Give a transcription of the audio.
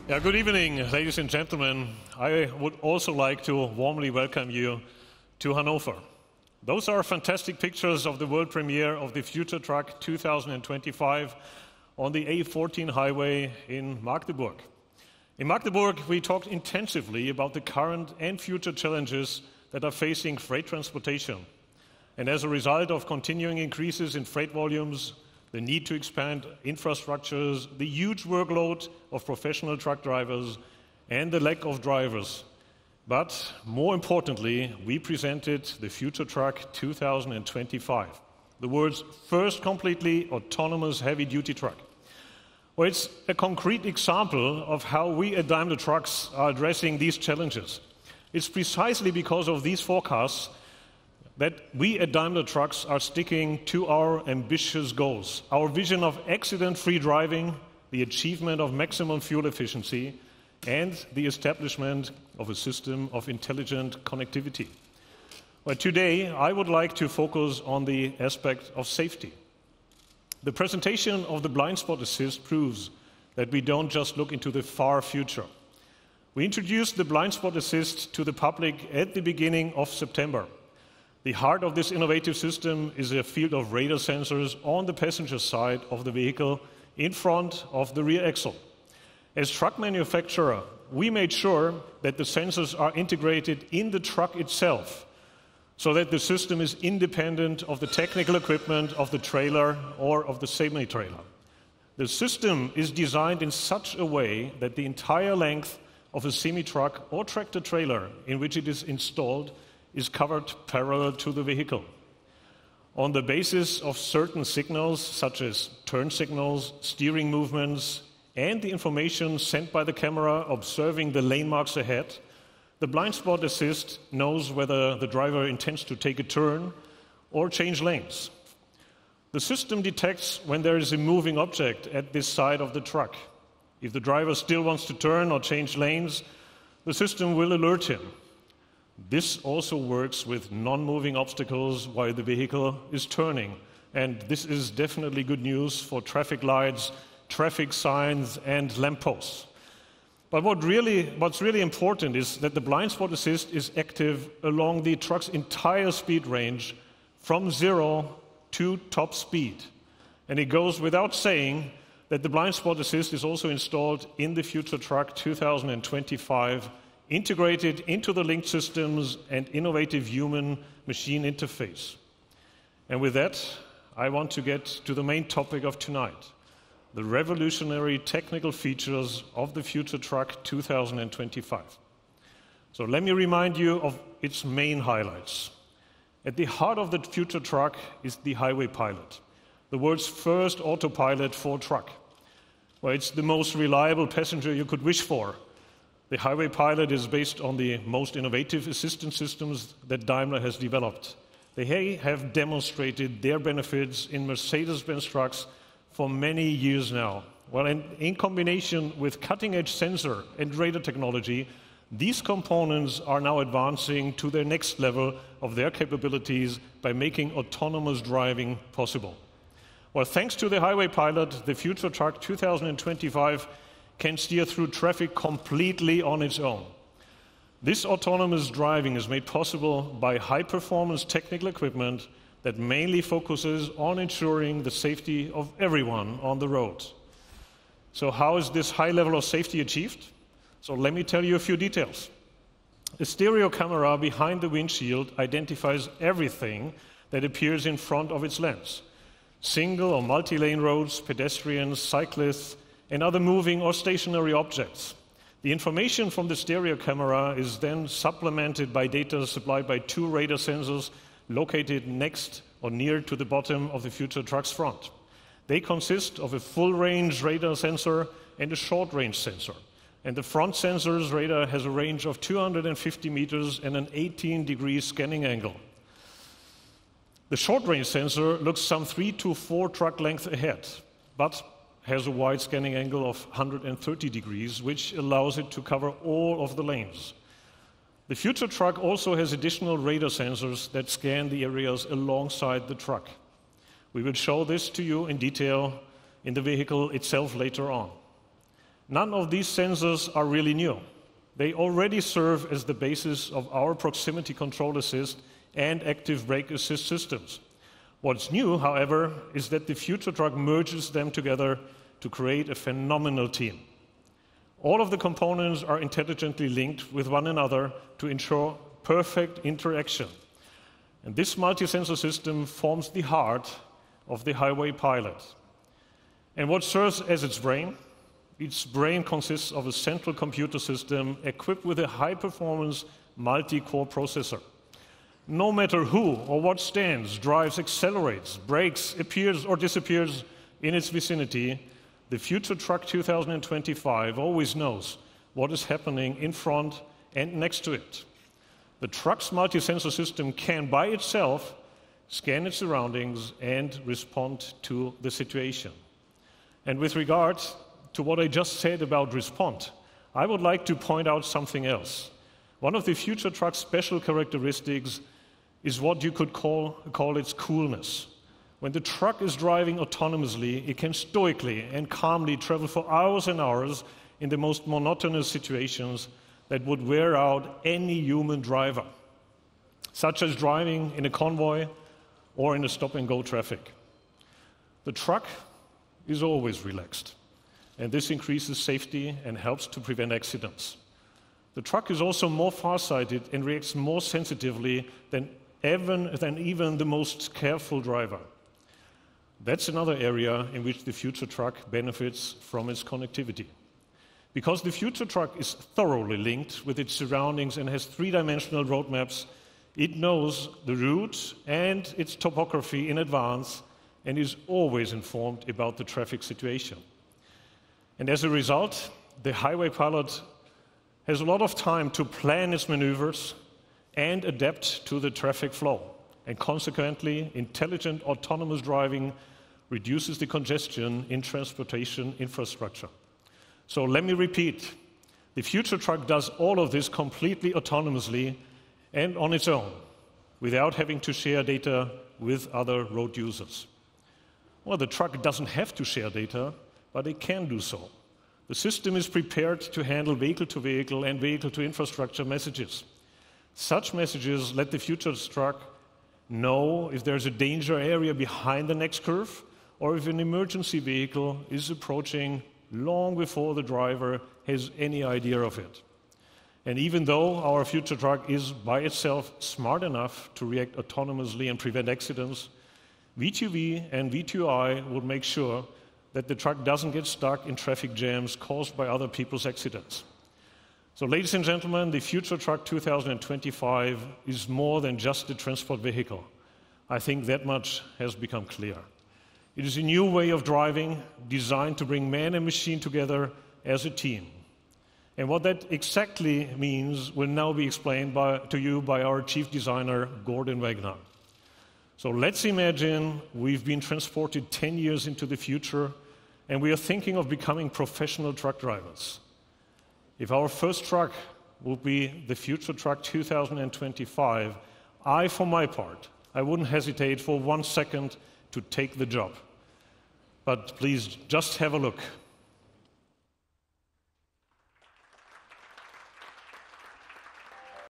Yeah, good evening, ladies and gentlemen. I would also like to warmly welcome you to Hanover. Those are fantastic pictures of the world premiere of the Future Truck 2025 on the A14 highway in Magdeburg. In Magdeburg, we talked intensively about the current and future challenges that are facing freight transportation. And as a result of continuing increases in freight volumes, the need to expand infrastructures, the huge workload of professional truck drivers, and the lack of drivers. But more importantly, we presented the Future Truck 2025, the world's first completely autonomous heavy-duty truck. Well, it's a concrete example of how we at Daimler Trucks are addressing these challenges. It's precisely because of these forecasts that we at Daimler Trucks are sticking to our ambitious goals, our vision of accident-free driving, the achievement of maximum fuel efficiency, and the establishment of a system of intelligent connectivity. Well, today, I would like to focus on the aspect of safety. The presentation of the blind spot assist proves that we don't just look into the far future. We introduced the blind spot assist to the public at the beginning of September. The heart of this innovative system is a field of radar sensors on the passenger side of the vehicle in front of the rear axle. As truck manufacturer, we made sure that the sensors are integrated in the truck itself so that the system is independent of the technical equipment of the trailer or of the semi-trailer. The system is designed in such a way that the entire length of a semi-truck or tractor-trailer in which it is installed is covered parallel to the vehicle. On the basis of certain signals, such as turn signals, steering movements, and the information sent by the camera observing the lane marks ahead, the blind spot assist knows whether the driver intends to take a turn or change lanes. The system detects when there is a moving object at this side of the truck. If the driver still wants to turn or change lanes, the system will alert him. This also works with non-moving obstacles while the vehicle is turning. And this is definitely good news for traffic lights, traffic signs, and lampposts. But what's really important is that the blind spot assist is active along the truck's entire speed range from 0 to top speed. And it goes without saying that the blind spot assist is also installed in the Future Truck 2025, integrated into the linked systems and innovative human-machine interface. And with that, I want to get to the main topic of tonight, the revolutionary technical features of the Future Truck 2025. So let me remind you of its main highlights. At the heart of the Future Truck is the Highway Pilot, the world's first autopilot for truck. Well, it's the most reliable passenger you could wish for. The Highway Pilot is based on the most innovative assistance systems that Daimler has developed. They have demonstrated their benefits in Mercedes-Benz trucks for many years now. Well, and in combination with cutting-edge sensor and radar technology, these components are now advancing to their next level of their capabilities by making autonomous driving possible. Well, thanks to the Highway Pilot, the Future Truck 2025 can steer through traffic completely on its own. This autonomous driving is made possible by high-performance technical equipment that mainly focuses on ensuring the safety of everyone on the road. So how is this high level of safety achieved? So let me tell you a few details. A stereo camera behind the windshield identifies everything that appears in front of its lens. Single or multi-lane roads, pedestrians, cyclists, and other moving or stationary objects. The information from the stereo camera is then supplemented by data supplied by 2 radar sensors located next or near to the bottom of the Future Truck's front. They consist of a full-range radar sensor and a short-range sensor. And the front sensor's radar has a range of 250 meters and an 18-degree scanning angle. The short-range sensor looks some 3 to 4 truck lengths ahead, but has a wide scanning angle of 130 degrees, which allows it to cover all of the lanes. The Future Truck also has additional radar sensors that scan the areas alongside the truck. We will show this to you in detail in the vehicle itself later on. None of these sensors are really new. They already serve as the basis of our proximity control assist and active brake assist systems. What's new, however, is that the future truck merges them together to create a phenomenal team. All of the components are intelligently linked with one another to ensure perfect interaction. And this multi-sensor system forms the heart of the highway pilot. And what serves as its brain? Its brain consists of a central computer system equipped with a high-performance multi-core processor. No matter who or what stands, drives, accelerates, brakes, appears or disappears in its vicinity, the future truck 2025 always knows what is happening in front and next to it. The truck's multi-sensor system can, by itself, scan its surroundings and respond to the situation. And with regard to what I just said about respond, I would like to point out something else. One of the future truck's special characteristics is what you could call its coolness. When the truck is driving autonomously, it can stoically and calmly travel for hours and hours in the most monotonous situations that would wear out any human driver, such as driving in a convoy or in a stop-and-go traffic. The truck is always relaxed, and this increases safety and helps to prevent accidents. The truck is also more farsighted and reacts more sensitively than even the most careful driver. That's another area in which the future truck benefits from its connectivity. Because the future truck is thoroughly linked with its surroundings and has three-dimensional roadmaps, it knows the route and its topography in advance and is always informed about the traffic situation. And as a result, the highway pilot has a lot of time to plan its maneuvers and adapt to the traffic flow. And consequently, intelligent autonomous driving reduces the congestion in transportation infrastructure. So let me repeat, the future truck does all of this completely autonomously and on its own, without having to share data with other road users. Well, the truck doesn't have to share data, but it can do so. The system is prepared to handle vehicle-to-vehicle and vehicle-to-infrastructure messages. Such messages let the future truck know if there's a danger area behind the next curve or if an emergency vehicle is approaching long before the driver has any idea of it. And even though our future truck is by itself smart enough to react autonomously and prevent accidents, V2V and V2I will make sure that the truck doesn't get stuck in traffic jams caused by other people's accidents. So, ladies and gentlemen, the future truck 2025 is more than just a transport vehicle. I think that much has become clear. It is a new way of driving designed to bring man and machine together as a team. And what that exactly means will now be explained to you by our chief designer, Gordon Wagner. So let's imagine we've been transported 10 years into the future and we are thinking of becoming professional truck drivers. If our first truck will be the future truck 2025, for my part, I wouldn't hesitate for 1 second to take the job. But please just have a look.